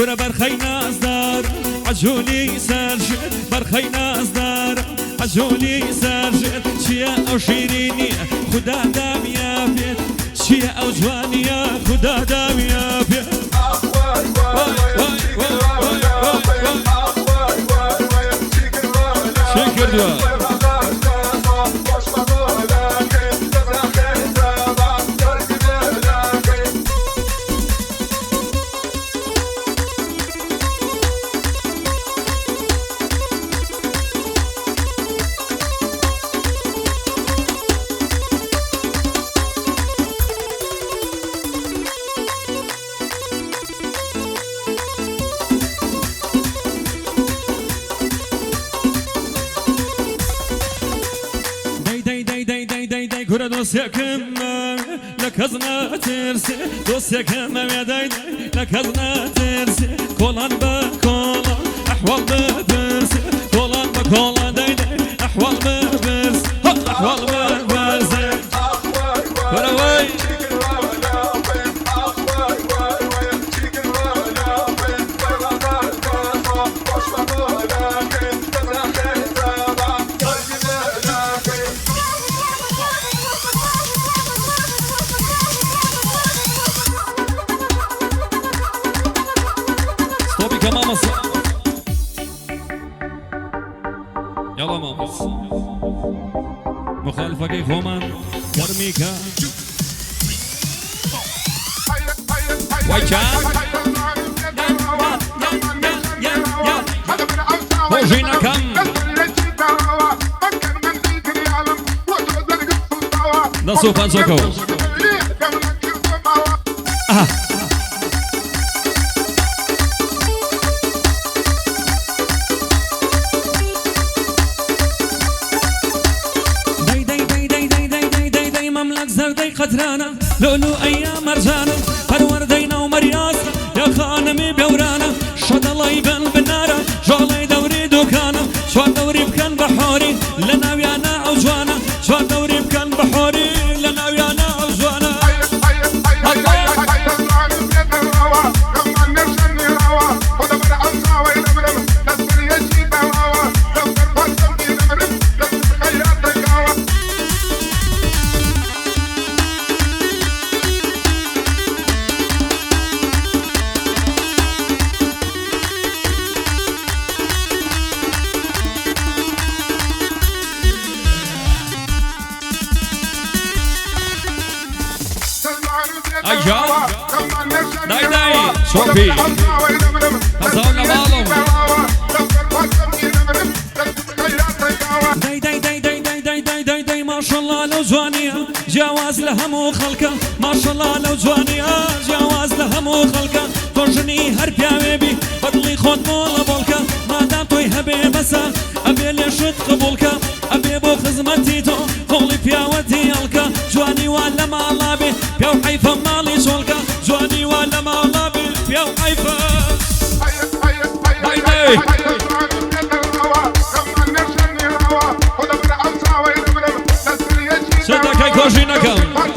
گورە بەرخەی نازدار عجولی سەرژێت بەرخەی نازدار عجولی سەرژێت چییە ئەو شیرینیە خودا داویە پێت چییە ئەو جوانیە خودا داویە پێت چی کردووە گورە دۆستێکم لە کەس ناترسێ دۆستێکم ئەوێ دایدای لە کەس ناترسێ کۆڵان بە کۆڵان ئەحواڵ بپرسێ کۆڵان بە کۆڵان دایدای ئەحواڵ بپرسێ ئەحواڵ بپرسێ وەرەوەی مامس يلا مامس مخالفة كي خومان كرميكا وايشان هوجينا كم نصو فانسوكو قدرانا لولو ايام مرجانا پروردينا ومرياس يا خانمي بيورانا شد الله يبان بالنارة جولي دوري دوكانا شوار دوري بكان بحوري لنا ويانا عجوانا شوار دوري بكان بحوري لنا ويانا عجوانا أيها داي داي شوفي هزولنا بالهم داي داي داي داي داي داي داي داي داي ما شاء الله لو جوانية جواز لهم وخلقة ما شاء الله لو جوانية جواز لهم وخلقة ترجني هربيا بيبي بدلي خود مولا بولكا ما دام توي هبي بسا أبي ليشت قبولكا أبي بو خزمتي تو قولي بيا ودي الكا جواني ولا مالابي بيا وحيفا مالي شولكا جواني ولا مالابي بيا وحيفا هاي شدك هاي كوجينكم